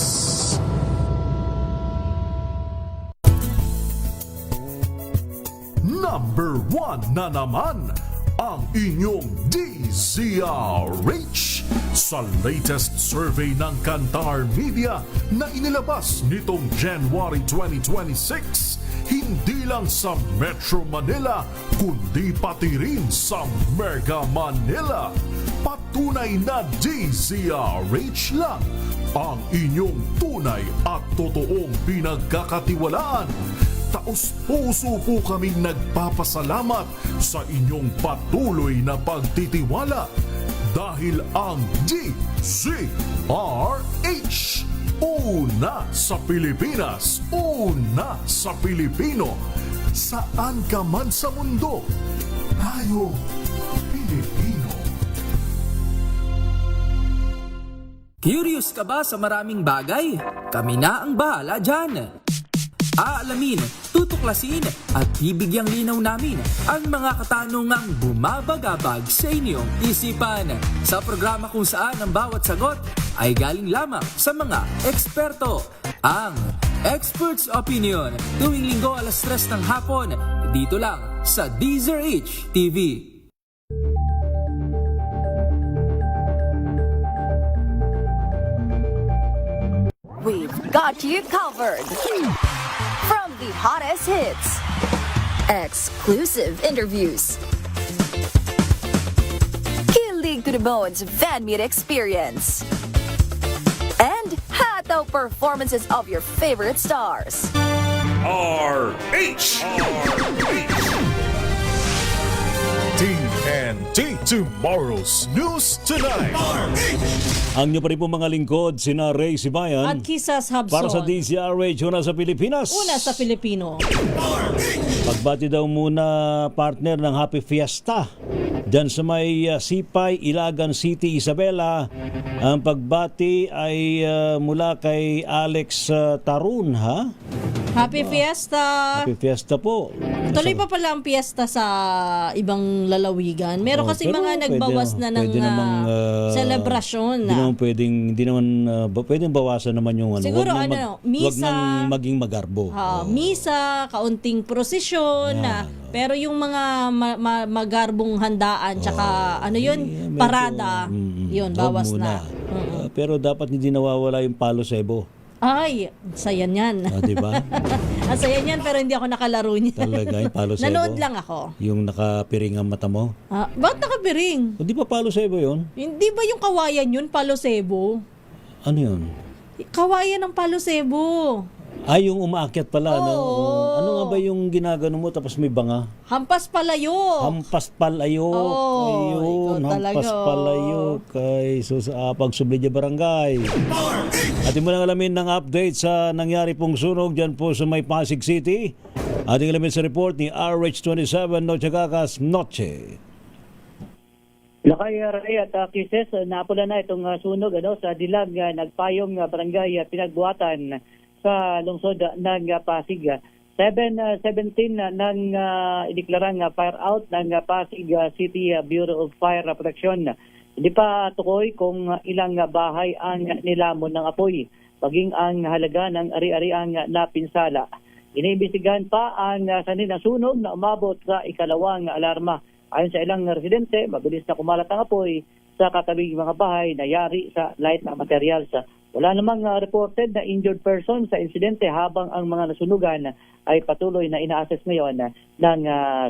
Number 1 na naman ang inyong DZRH sa latest survey ng Kantar Media na inilabas nitong January 2026. Hindi lang sa Metro Manila, kundi pati rin sa Mega Manila. Patunay na DZRH lang ang inyong tunay at totoong pinagkakatiwalaan. Taos-puso po kaming nagpapasalamat sa inyong patuloy na pagtitiwala dahil ang DZRH, una sa Pilipinas, una sa Pilipino, saan ka man sa mundo, tayo Pilipino. Curious ka ba sa maraming bagay? Kami na ang bahala dyan. Aalamin, tutuklasin at bibigyang linaw namin ang mga katanungang bumabagabag sa inyong isipan sa programa kung saan ang bawat sagot ay galing lamang sa mga eksperto. Ang Expert's Opinion tuwing linggo alas 3 ng hapon dito lang sa DZRH TV. We've got you covered. From the hottest hits, exclusive interviews, kilig to the bones fan meet experience, and hataw performances of your favorite stars. RH! TNT Tomorrow's News Tonight. Ang nyo pa rin po mga lingkod, sina Ray Sibayan at Kisas Habson. Para sa DZRH, una sa Pilipinas. Una sa Pilipino. Pagbati daw muna partner ng Happy Fiesta dyan sa may Sipay, Ilagan City, Isabela. Ang pagbati ay mula kay Alex Tarun, ha? Happy Fiesta! Happy Fiesta po. Tuloy pa pala ang fiesta sa ibang lalawigan. Meron kasi pero mga nagbawas na ng pwede namang, selebrasyon. Hindi naman pwedeng bawasan naman yung ano. Siguro wag ano, wag misa, nang maging magarbo. misa, kaunting prosesyon, pero yung mga magarbong handaan tsaka ano yun, parada, yun, bawas na. Pero dapat hindi nawawala yung palo sebo. Ay, saya niyan. Diba? Ang saya niyan pero hindi ako nakalaro niyan. Talaga yung palo sebo. Nanood lang ako. Yung nakapiring ang mata mo. Ba't nakapiring? Di ba palo sebo yun? Hindi ba yung kawayan yun, palo sebo? Ano yun? Kawayan ng palo sebo. Ay, yung umaakyat pala. No? Ano nga ba yung ginagano mo tapos may banga? Hampas palayo. Hampas palayo. Ayun, hampas palayo. Kay pagsubli niya barangay. Atin mo nang alamin ng update sa nangyari pong sunog dyan po sa may Pasig City. Ating alamin sa report ni RH27 Noche Gagas Noche. Lakay Ray at Kisses, napula na itong sunog sa Dilag, nagpayong barangay pinagbuhatan sa lungsod ng Pasig. 7:17 nang ideklarang fire out ng Pasig City Bureau of Fire Protection. Hindi pa tukoy kung ilang bahay ang nilamon ng apoy, paging ang halaga ng ari-ariang napinsala. Iniimbestigahan pa ang sanhin ng sunog na umabot sa ikalawang alarma. Ayon sa ilang residente, mabilis na kumalat ang apoy sa katabing mga bahay na yari sa light na materials. Wala namang reported na injured person sa insidente habang ang mga nasunugan ay patuloy na ina-assess ngayon ng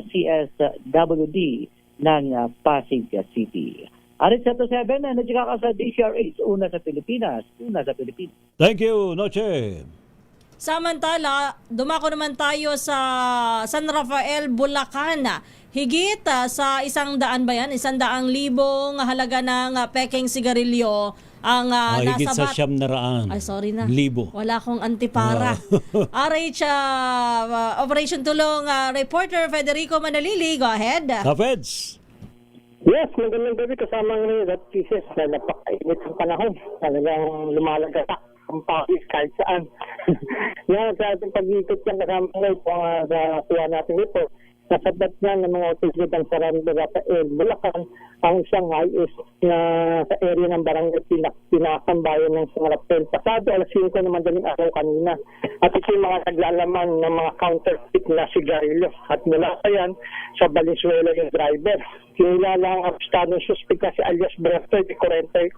CSWD ng Pasig City. Arit sa 7, nagkaka sa DCRH, una sa Pilipinas. Thank you, Noche. Samantala, dumako naman tayo sa San Rafael, Bulacan. Higit sa 100 ba yan? 100,000 halaga ng peking sigarilyo ang higit nasa sa 700. Ay, sorry na. Libo. Wala akong antipara. RH Operation Tulong reporter Federico Manalili, go ahead. Kapeds. Yes, magandang gabi kasama ngayon at pieces na napakainit ang panahon. Talagang lumalagak ang Pasig kahit saan. Yan, sa ating pag-ikot yan kasama ngayon sa tuwa natin ito. Nasabat nga ng mga otisod ang San Rafael, Bulacan, ang isang highest na sa area ng barangay pinakambayan ng San Rafael. Pasado alas 5 na madaling araw kanina. At ito yung mga naglalaman ng mga counterfeit na sigarilyo. At mula pa yan sa Valenzuela yung driver. Kinilala ang abstadong suspect kasi alias Berto, 48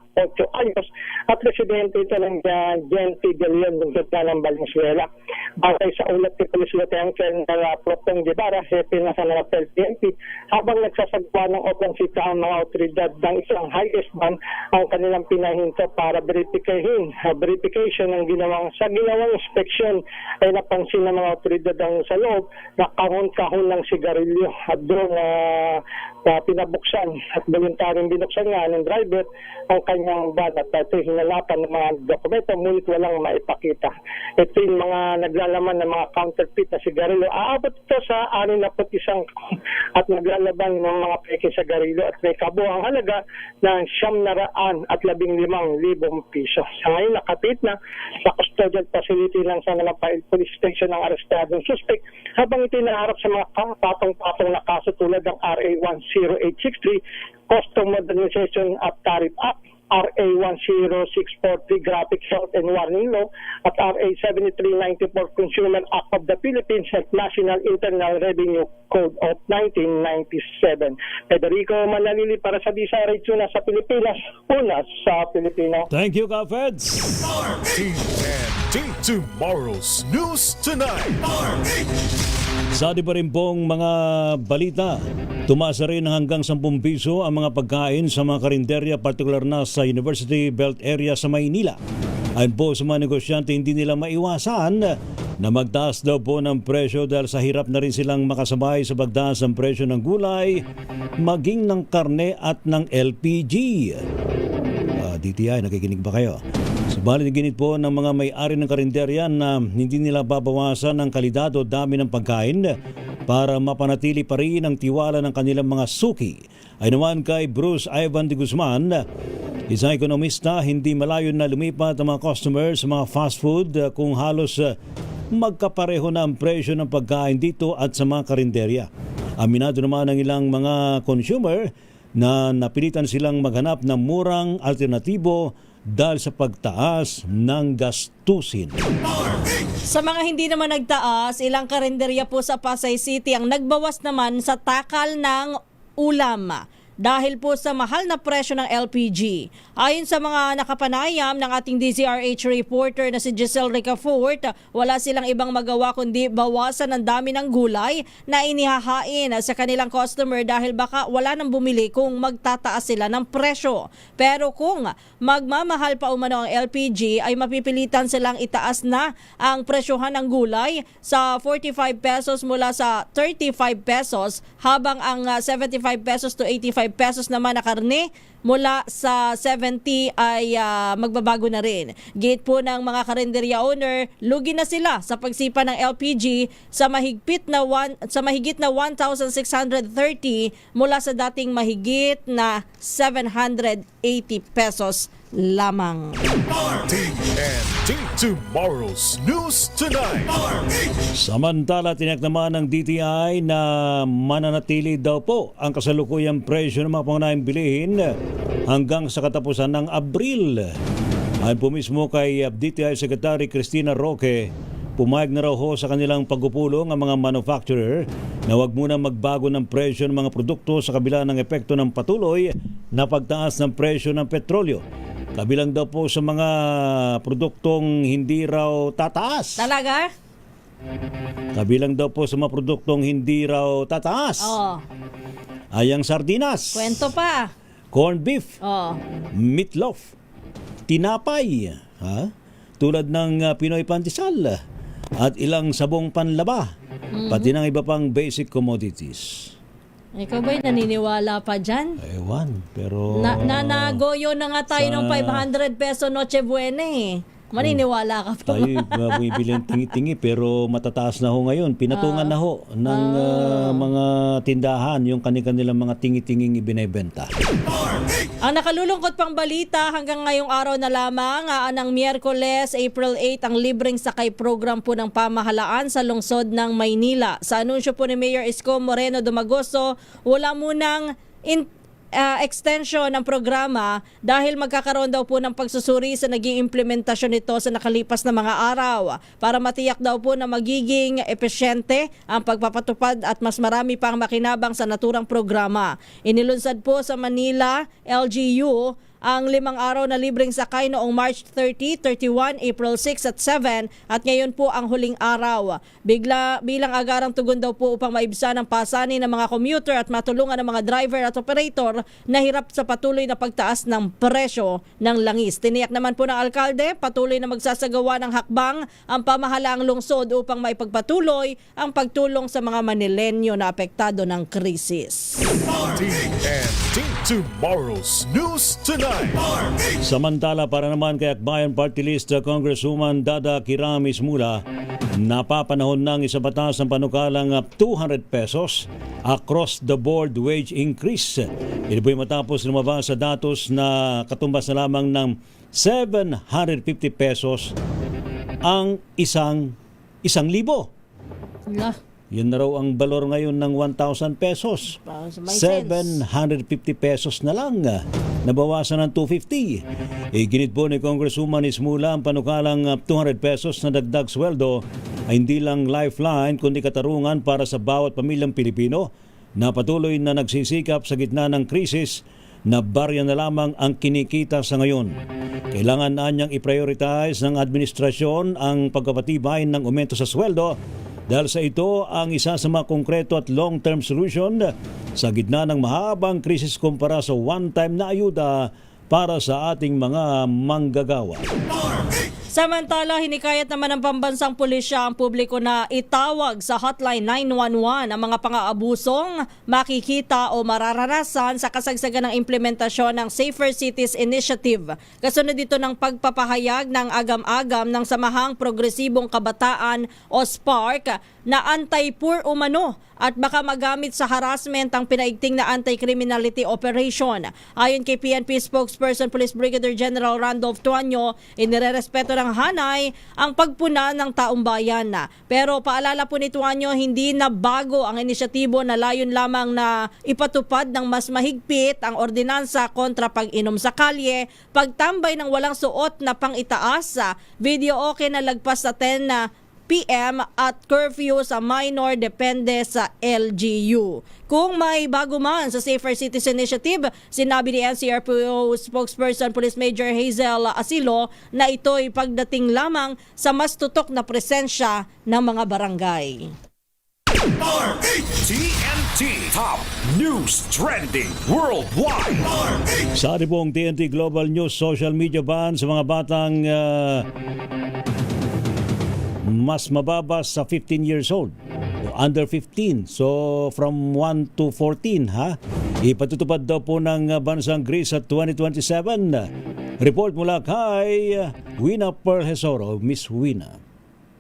anyos, at residente ito ng Gente de Leon ng gitna ng Valenzuela. Bangkay sa ulat ni Police Lieutenant Colonel Protong Guevara, hepe ng San Rafael PNP, habang nagsasagwa ng opransita ang mga otoridad ng isang highest ban ang kanilang pinahinto para verification ng ginawang inspeksyon ay napansin ng mga otoridad ang sa loob na kahon-kahon ng sigarilyo at doon pinabuksan at voluntaryong binuksan nga ng driver ang kanyang van at ito hinalapan ng mga dokumento ngunit walang maipakita. Ito yung mga naglalaman ng mga counterfeit na sigarilyo. Aabot ito sa 61 at naglalaban ng mga peke sigarilyo at may kabuang halaga ng 715,000 piso. Sa ngayon nakapit na sa custodial facility ng San Rafael Police Station ang arestadong suspect habang ito naharap sa mga patong-patong na kaso tulad ng RA 10863, Custom Modernization at Tariff Act, RA 10643, Graphic Health and Warning Law, at RA 7394, Consumer Act of the Philippines at National Internal Revenue Code of 1997. Federico Manalili para sa DCRH, una sa Pilipinas, una sa Pilipino. Thank you, Kapeds. TNT Tomorrow's News Tonight. Sa di pa rin pong mga balita, tumaas rin hanggang 10 piso ang mga pagkain sa mga karinderya, partikular na sa University Belt area sa Maynila. Ayon po sa mga negosyante, hindi nila maiwasan na magtaas daw po ng presyo dahil sa hirap na rin silang makasabay sa pagtaas ng presyo ng gulay, maging ng karne at ng LPG. DTI, nakikinig ba kayo? Subalit ginit po ng mga may-ari ng karinderya na hindi nila babawasan ang kalidad o dami ng pagkain para mapanatili pa rin ang tiwala ng kanilang mga suki. Ay naman kay Bruce Ivan de Guzman, isang ekonomista, hindi malayo na lumipat ang mga customers sa mga fast food kung halos magkapareho na ang presyo ng pagkain dito at sa mga karinderya. Aminado naman ng ilang mga consumer na napilitan silang maghanap ng murang alternatibo dahil sa pagtaas ng gastusin. Sa mga hindi naman nagtaas, ilang karinderya po sa Pasay City ang nagbawas naman sa takal ng ulam dahil po sa mahal na presyo ng LPG. Ayon sa mga nakapanayam ng ating DZRH reporter na si Giselle Ricafort, wala silang ibang magawa kundi bawasan ang dami ng gulay na inihahain sa kanilang customer dahil baka wala nang bumili kung magtataas sila ng presyo. Pero kung magmamahal pa umano ang LPG ay mapipilitan silang itaas na ang presyohan ng gulay sa 45 pesos mula sa 35 pesos habang ang 75 pesos to 85 pesos naman na karne mula sa 70 ay magbabago na rin. Gate po ng mga karinderya owner, lugi na sila sa pagsipa ng LPG sa mahigit na 1,630 mula sa dating mahigit na 780 pesos lamang. TNT Tomorrow's News Tonight. Samantala, tiyak naman ng DTI na mananatili daw po ang kasalukuyang presyo ng mga pangunahing bilihin hanggang sa katapusan ng Abril. Ayon po mismo kay DTI Secretary Cristina Roque, pumayag na raw ho sa kanilang pagpupulong ang mga manufacturer na huwag muna magbago ng presyo ng mga produkto sa kabila ng epekto ng patuloy na pagtaas ng presyo ng petrolyo. Kabilang daw po sa mga produktong hindi raw tataas. Talaga? Kabilang daw po sa mga produktong hindi raw tataas. Oo. Ay ang sardinas. Kwento pa. Corned beef. Oo. Meatloaf. Tinapay. Tulad ng Pinoy Pandesal. At ilang sabong panlaba. Pati ng iba pang basic commodities. Ikaw ba'y naniniwala pa dyan? Ewan, pero... Nagoyo na nga tayo ng 500 peso Noche Buena eh. Maniniwala ka pa ba? Tayo bumibili ng tingi-tingi pero matataas na ho ngayon. Pinatungan na ho ng mga tindahan yung kanilang mga tingi-tinging ibinebenta. Ang nakalulungkot pang balita hanggang ngayong araw na lamang ng Miyerkules, April 8, ang libreng sakay program po ng pamahalaan sa lungsod ng Maynila. Sa anunsyo po ni Mayor Isko Moreno Dumagoso, wala munang extension ng programa dahil magkakaroon daw po ng pagsusuri sa naging implementasyon nito sa nakalipas na mga araw para matiyak daw po na magiging epesyente ang pagpapatupad at mas marami pang makinabang sa naturang programa. Inilunsad po sa Manila, LGU, ang 5 araw na libreng sakay noong March 30, 31, April 6 at 7 at ngayon po ang huling araw. Bilang agarang tugon daw po upang maibsan ang pasanin ng mga commuter at matulungan ng mga driver at operator na hirap sa patuloy na pagtaas ng presyo ng langis. Tiniyak naman po ng alkalde, patuloy na magsasagawa ng hakbang ang pamahalaang lungsod upang maipagpatuloy ang pagtulong sa mga Manilenyo na apektado ng krisis. TNT Tomorrow's News Tonight. Samantala, para naman kay Akbayan Party List Congresswoman Dada Kiramis Mula, napapanahon ng isa batas ang panukalang 200 pesos across the board wage increase. Ito po'y matapos lumabas sa datos na katumbas na lamang ng 750 pesos ang isang libo. Yun na raw ang balor ngayon ng 1,000 pesos. 750 pesos na lang. Nabawasan ng 250. Iginit po ni Congresswoman Ismula ang panukalang 200 pesos na dagdag sweldo ay hindi lang lifeline kundi katarungan para sa bawat pamilyang Pilipino na patuloy na nagsisikap sa gitna ng krisis na barya na lamang ang kinikita sa ngayon. Kailangan na niyang i-prioritize ng administrasyon ang pagpapatibay ng aumento sa sweldo dahil sa ito ang isa sa mga konkreto at long-term solution sa gitna ng mahabang krisis kumpara sa one-time na ayuda para sa ating mga manggagawa. Samantala, hinikayat naman ng pambansang pulisya ang publiko na itawag sa hotline 911 ang mga pang-aabusong makikita o mararanasan sa kasagsagan ng implementasyon ng Safer Cities Initiative. Kasunod dito ng pagpapahayag ng agam-agam ng Samahang Progresibong Kabataan o SPARC na anti-poor umano at baka magamit sa harassment ang pinaigting na anti-criminality operation. Ayon kay PNP spokesperson Police Brigadier General Randolph Tuanyo, inirerespeto ng hanay ang pagpuna ng taong bayan. Pero paalala po ni Tuanyo, hindi na bago ang inisyatibo na layon lamang na ipatupad ng mas mahigpit ang ordinansa kontra pag-inom sa kalye, pagtambay ng walang suot na pang-itaas, video okay na lagpas sa 10 PM at curfew sa minor depende sa LGU. Kung may bago man sa Safer Cities Initiative, sinabi ni NCRPO spokesperson Police Major Hazel Asilo na ito'y pagdating lamang sa mas tutok na presensya ng mga barangay. TNT Top News Trending Worldwide. Sa ating pong TNT Global News social media ban sa mga batang mas mababa sa 15 years old, under 15, so from 1 to 14 ipatutupad daw po ng bansang Greece at 2027. Report mula kay Wina Perhesoro. Miss Wina.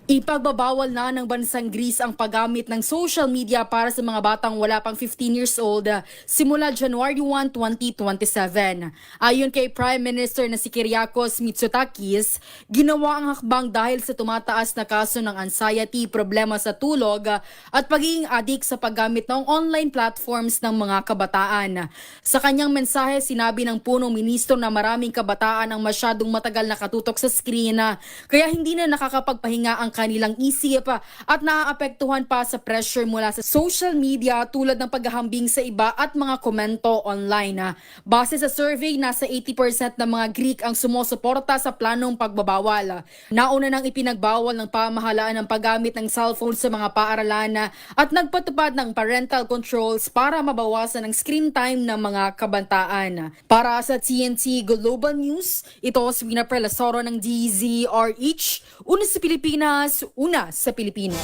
Ipagbabawal na ng bansang Greece ang paggamit ng social media para sa mga batang wala pang 15 years old simula January 1, 2027. Ayon kay Prime Minister na si Kyriakos Mitsotakis, ginawa ang hakbang dahil sa tumataas na kaso ng anxiety, problema sa tulog at pagiging addict sa paggamit ng online platforms ng mga kabataan. Sa kanyang mensahe, sinabi ng punong ministro na maraming kabataan ang masyadong matagal nakatutok sa screen kaya hindi na nakakapagpahinga ang kanilang isip at naaapektuhan pa sa pressure mula sa social media tulad ng paghahambing sa iba at mga komento online. Base sa survey, nasa 80% ng mga Greek ang sumusuporta sa planong pagbabawal. Nauna nang ipinagbawal ng pamahalaan ang paggamit ng cellphone sa mga paaralan at nagpatupad ng parental controls para mabawasan ang screen time ng mga kabataan. Para sa TNT Global News, ito si Wina Perhesoro ng DZRH, una sa Pilipinas, una sa Pilipino.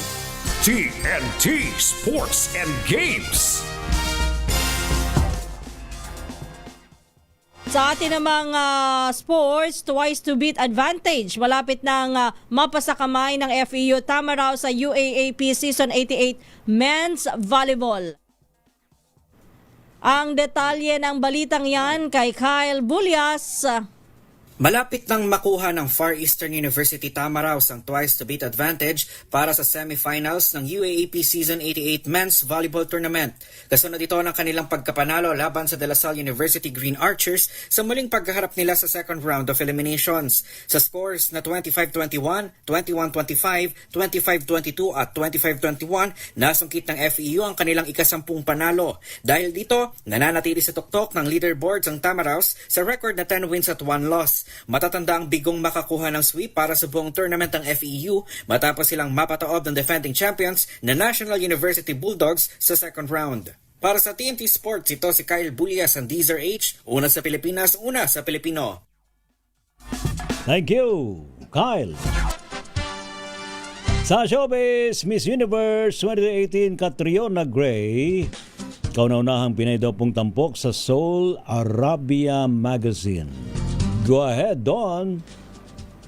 TNT Sports and Games. Sa atin namang sports, twice to beat advantage. Malapit nang mapasa kamay ng FEU Tamaraw sa UAAP Season 88 Men's Volleyball. Ang detalye ng balitang yan kay Kyle Bulias. Malapit nang makuha ng Far Eastern University Tamaraw ang twice to beat advantage para sa semifinals ng UAAP Season 88 Men's Volleyball Tournament. Kasunod ito ng kanilang pagkapanalo laban sa De La Salle University Green Archers sa muling pagkaharap nila sa second round of eliminations. Sa scores na 25-21, 21-25, 25-22 at 25-21, nasungkit ng FEU ang kanilang ikasampung panalo. Dahil dito, nananatili sa tuktok ng leaderboards ang Tamaraws sa record na 10 wins at 1 loss. Matatanda ang bigong makakuha ng sweep para sa buong tournament ng FEU matapos silang mapataob ng defending champions na National University Bulldogs sa second round. Para sa TNT Sports, ito si Kyle Bulias ng DZRH, una sa Pilipinas, una sa Pilipino. Thank you, Kyle. Sa showbiz, Miss Universe 2018 Catriona Gray, kauna-unahang Pinay daw pong tampok sa Soul Arabia Magazine. Go ahead, Don.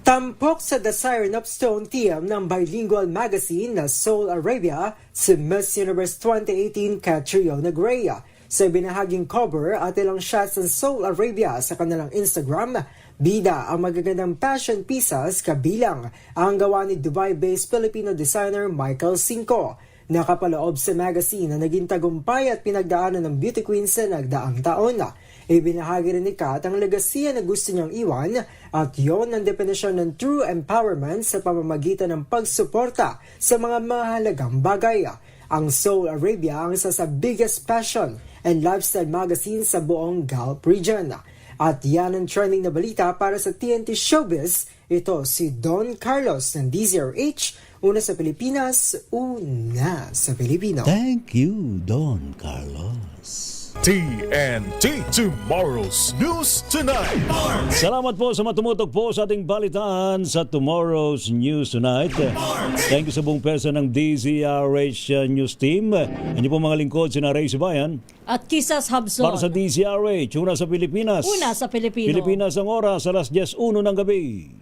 Tampok sa The Siren of Stone team ng bilingual magazine na Soul Arabia si Miss Universe 2018 Catriona Gray. Sa binahaging cover at ilang shots ng Soul Arabia sa kanilang Instagram, bida ang magagandang fashion pieces kabilang ang gawa ni Dubai-based Filipino designer Michael Cinco. Nakapaloob sa magazine na naging tagumpay at pinagdaanan ng beauty queen sa nagdaang taon. Ibinahagi rin ni Kat ang legasiya na gusto niyang iwan at yon ang definisyon ng true empowerment sa pamamagitan ng pagsuporta sa mga mahalagang bagay. Ang Soul Arabia ang isa sa biggest fashion and lifestyle magazine sa buong Gulf region. At yan ang trending na balita para sa TNT Showbiz. Ito si Don Carlos ng DZRH, una sa Pilipinas, una sa Pilipino. Thank you, Don Carlos. TNT Tomorrow's News Tonight. Salamat po sa matumutok po sa ating balitaan sa Tomorrow's News Tonight. Thank you sa buong pesa ng DZRH News Team. Hindi po mga lingkod si Ray Sibayan at Kisas Habson. Para sa DZRH, una sa Pilipinas. Una sa Pilipino. Pilipinas ang oras, alas 10:01 ng gabi.